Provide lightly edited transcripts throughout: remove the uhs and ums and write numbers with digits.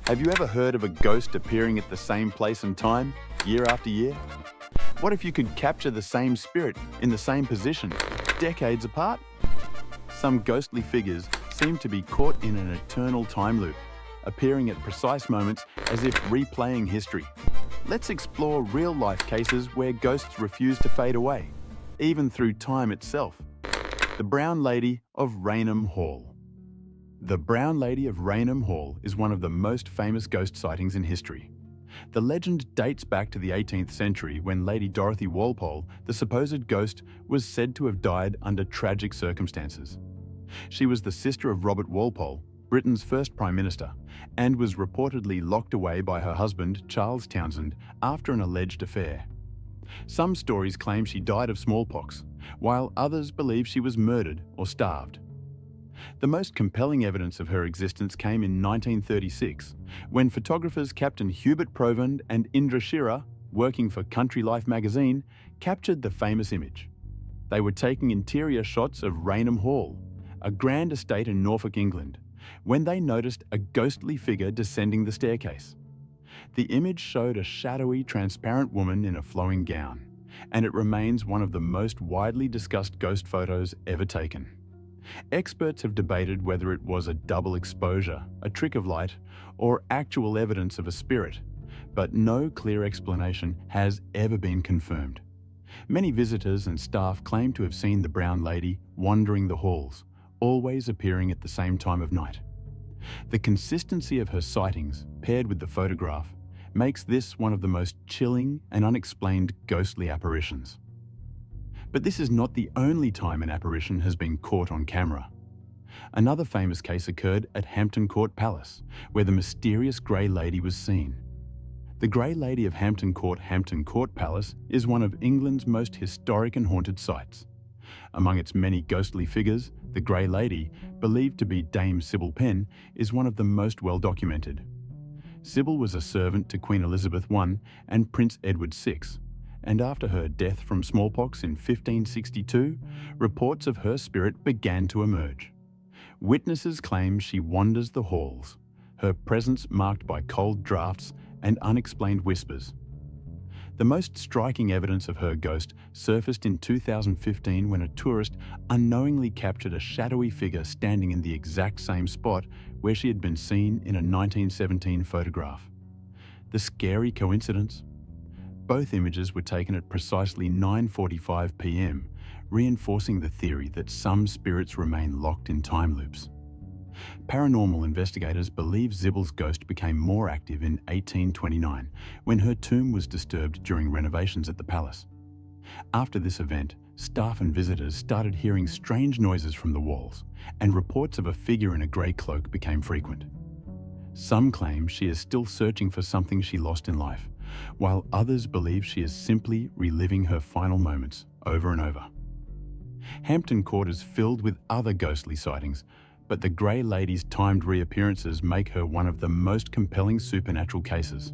Have you ever heard of a ghost appearing at the same place and time, year after year? What if you could capture the same spirit in the same position, decades apart? Some ghostly figures seem to be caught in an eternal time loop, appearing at precise moments as if replaying history. Let's explore real-life cases where ghosts refuse to fade away, even through time itself. The Brown Lady of Raynham Hall. The Brown Lady of Raynham Hall is one of the most famous ghost sightings in history. The legend dates back to the 18th century when Lady Dorothy Walpole, the supposed ghost, was said to have died under tragic circumstances. She was the sister of Robert Walpole, Britain's first Prime Minister, and was reportedly locked away by her husband, Charles Townshend, after an alleged affair. Some stories claim she died of smallpox, while others believe she was murdered or starved. The most compelling evidence of her existence came in 1936, when photographers Captain Hubert Provand and Indra Shearer, working for Country Life magazine, captured the famous image. They were taking interior shots of Raynham Hall, a grand estate in Norfolk, England, when they noticed a ghostly figure descending the staircase. The image showed a shadowy, transparent woman in a flowing gown, and it remains one of the most widely discussed ghost photos ever taken. Experts have debated whether it was a double exposure, a trick of light, or actual evidence of a spirit, but no clear explanation has ever been confirmed. Many visitors and staff claim to have seen the Brown Lady wandering the halls, always appearing at the same time of night. The consistency of her sightings, paired with the photograph, makes this one of the most chilling and unexplained ghostly apparitions. But this is not the only time an apparition has been caught on camera. Another famous case occurred at Hampton Court Palace, where the mysterious Grey Lady was seen. The Grey Lady of Hampton Court Palace is one of England's most historic and haunted sites. Among its many ghostly figures, the Grey Lady, believed to be Dame Sybil Penn, is one of the most well documented. Sybil was a servant to Queen Elizabeth I and Prince Edward VI, and after her death from smallpox in 1562, reports of her spirit began to emerge. Witnesses claim she wanders the halls, her presence marked by cold draughts and unexplained whispers. The most striking evidence of her ghost surfaced in 2015 when a tourist unknowingly captured a shadowy figure standing in the exact same spot where she had been seen in a 1917 photograph. The scary coincidence? Both images were taken at precisely 9:45 p.m., reinforcing the theory that some spirits remain locked in time loops. Paranormal investigators believe Sybil's ghost became more active in 1829, when her tomb was disturbed during renovations at the palace. After this event, staff and visitors started hearing strange noises from the walls, and reports of a figure in a grey cloak became frequent. Some claim she is still searching for something she lost in life, while others believe she is simply reliving her final moments over and over. Hampton Court is filled with other ghostly sightings, but the Grey Lady's timed reappearances make her one of the most compelling supernatural cases.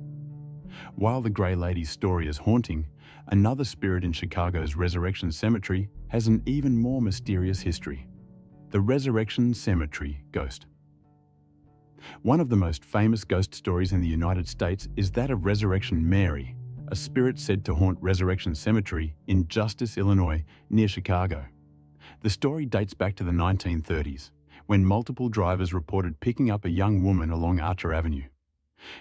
While the Grey Lady's story is haunting, another spirit in Chicago's Resurrection Cemetery has an even more mysterious history: the Resurrection Cemetery ghost. One of the most famous ghost stories in the United States is that of Resurrection Mary, a spirit said to haunt Resurrection Cemetery in Justice, Illinois, near Chicago. The story dates back to the 1930s, when multiple drivers reported picking up a young woman along Archer Avenue.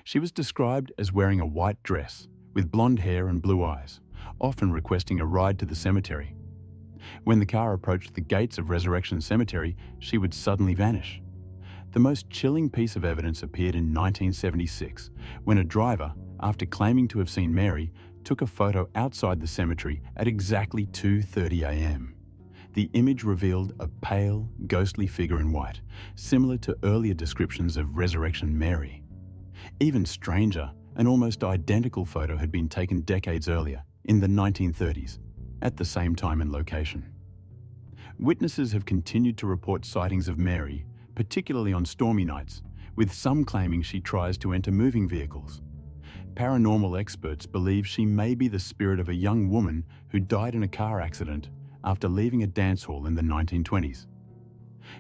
She was described as wearing a white dress, with blonde hair and blue eyes, often requesting a ride to the cemetery. When the car approached the gates of Resurrection Cemetery, she would suddenly vanish. The most chilling piece of evidence appeared in 1976, when a driver, after claiming to have seen Mary, took a photo outside the cemetery at exactly 2:30 a.m. The image revealed a pale, ghostly figure in white, similar to earlier descriptions of Resurrection Mary. Even stranger, an almost identical photo had been taken decades earlier, in the 1930s, at the same time and location. Witnesses have continued to report sightings of Mary, particularly on stormy nights, with some claiming she tries to enter moving vehicles. Paranormal experts believe she may be the spirit of a young woman who died in a car accident after leaving a dance hall in the 1920s.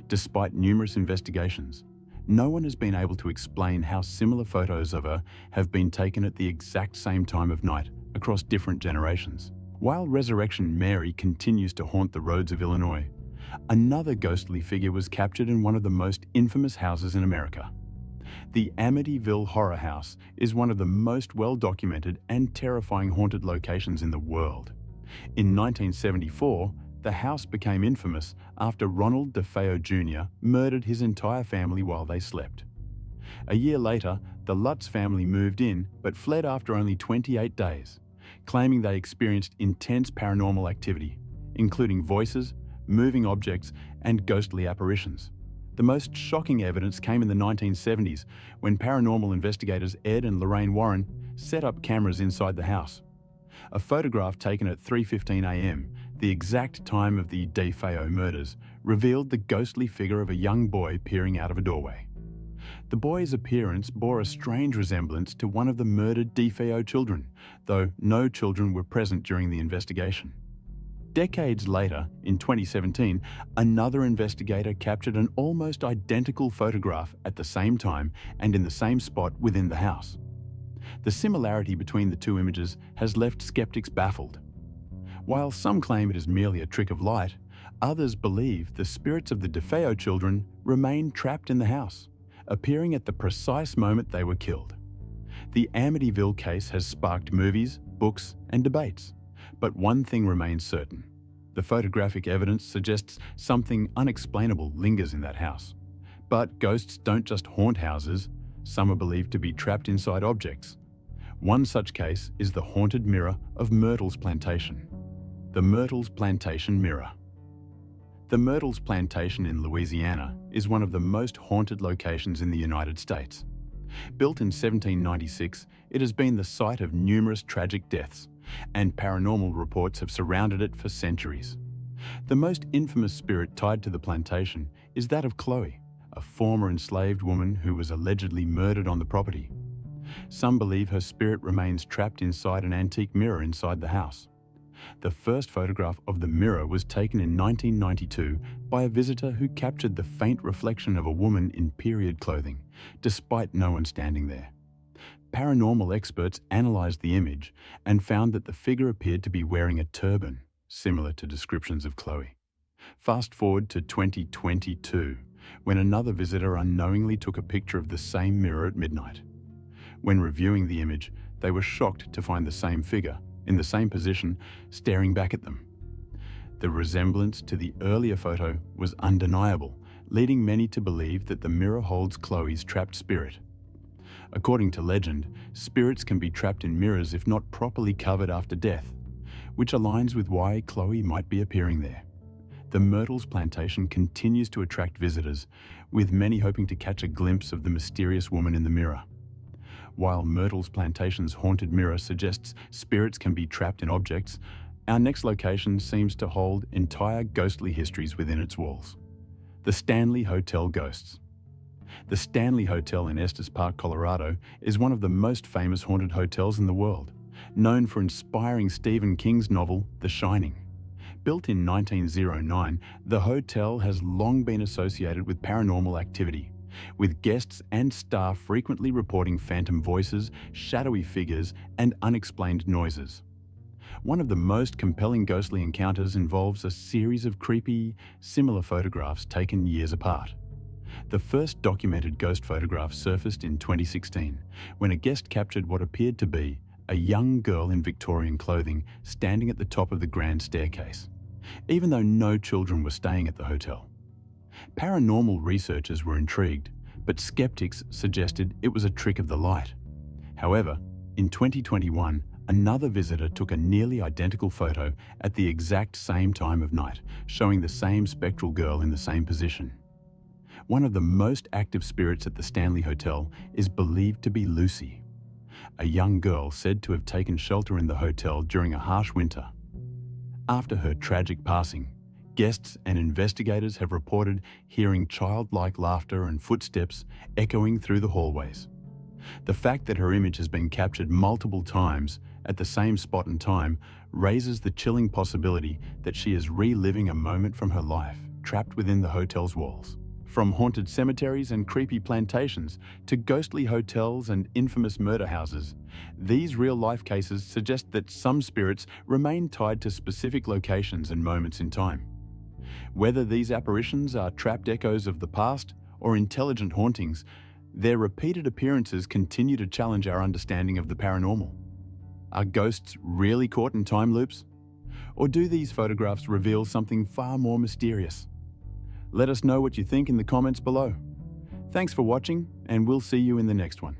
Despite numerous investigations, no one has been able to explain how similar photos of her have been taken at the exact same time of night across different generations. While Resurrection Mary continues to haunt the roads of Illinois, another ghostly figure was captured in one of the most infamous houses in America. The Amityville Horror House is one of the most well-documented and terrifying haunted locations in the world. In 1974, the house became infamous after Ronald DeFeo Jr. murdered his entire family while they slept. A year later, the Lutz family moved in but fled after only 28 days, claiming they experienced intense paranormal activity, including voices, moving objects, and ghostly apparitions. The most shocking evidence came in the 1970s when paranormal investigators Ed and Lorraine Warren set up cameras inside the house. A photograph taken at 3:15 a.m., the exact time of the DeFeo murders, revealed the ghostly figure of a young boy peering out of a doorway. The boy's appearance bore a strange resemblance to one of the murdered DeFeo children, though no children were present during the investigation. Decades later, in 2017, another investigator captured an almost identical photograph at the same time and in the same spot within the house. The similarity between the two images has left skeptics baffled. While some claim it is merely a trick of light, others believe the spirits of the DeFeo children remain trapped in the house, appearing at the precise moment they were killed. The Amityville case has sparked movies, books, and debates. But one thing remains certain. The photographic evidence suggests something unexplainable lingers in that house. But ghosts don't just haunt houses, some are believed to be trapped inside objects. One such case is the haunted mirror of Myrtle's Plantation. The Myrtle's Plantation Mirror. The Myrtle's Plantation in Louisiana is one of the most haunted locations in the United States. Built in 1796, it has been the site of numerous tragic deaths, and paranormal reports have surrounded it for centuries. The most infamous spirit tied to the plantation is that of Chloe, a former enslaved woman who was allegedly murdered on the property. Some believe her spirit remains trapped inside an antique mirror inside the house. The first photograph of the mirror was taken in 1992 by a visitor who captured the faint reflection of a woman in period clothing, despite no one standing there. Paranormal experts analyzed the image and found that the figure appeared to be wearing a turban, similar to descriptions of Chloe. Fast forward to 2022, when another visitor unknowingly took a picture of the same mirror at midnight. When reviewing the image, they were shocked to find the same figure, in the same position, staring back at them. The resemblance to the earlier photo was undeniable, leading many to believe that the mirror holds Chloe's trapped spirit. According to legend, spirits can be trapped in mirrors if not properly covered after death, which aligns with why Chloe might be appearing there. The Myrtle's Plantation continues to attract visitors, with many hoping to catch a glimpse of the mysterious woman in the mirror. While Myrtle's Plantation's haunted mirror suggests spirits can be trapped in objects, our next location seems to hold entire ghostly histories within its walls. The Stanley Hotel Ghosts. The Stanley Hotel in Estes Park, Colorado, is one of the most famous haunted hotels in the world, known for inspiring Stephen King's novel, The Shining. Built in 1909, the hotel has long been associated with paranormal activity, with guests and staff frequently reporting phantom voices, shadowy figures, and unexplained noises. One of the most compelling ghostly encounters involves a series of creepy, similar photographs taken years apart. The first documented ghost photograph surfaced in 2016, when a guest captured what appeared to be a young girl in Victorian clothing standing at the top of the grand staircase, even though no children were staying at the hotel. Paranormal researchers were intrigued, but skeptics suggested it was a trick of the light. However, in 2021, another visitor took a nearly identical photo at the exact same time of night, showing the same spectral girl in the same position. One of the most active spirits at the Stanley Hotel is believed to be Lucy, a young girl said to have taken shelter in the hotel during a harsh winter. After her tragic passing, guests and investigators have reported hearing childlike laughter and footsteps echoing through the hallways. The fact that her image has been captured multiple times at the same spot and time raises the chilling possibility that she is reliving a moment from her life, trapped within the hotel's walls. From haunted cemeteries and creepy plantations to ghostly hotels and infamous murder houses, these real-life cases suggest that some spirits remain tied to specific locations and moments in time. Whether these apparitions are trapped echoes of the past or intelligent hauntings, their repeated appearances continue to challenge our understanding of the paranormal. Are ghosts really caught in time loops? Or do these photographs reveal something far more mysterious? Let us know what you think in the comments below. Thanks for watching, and we'll see you in the next one.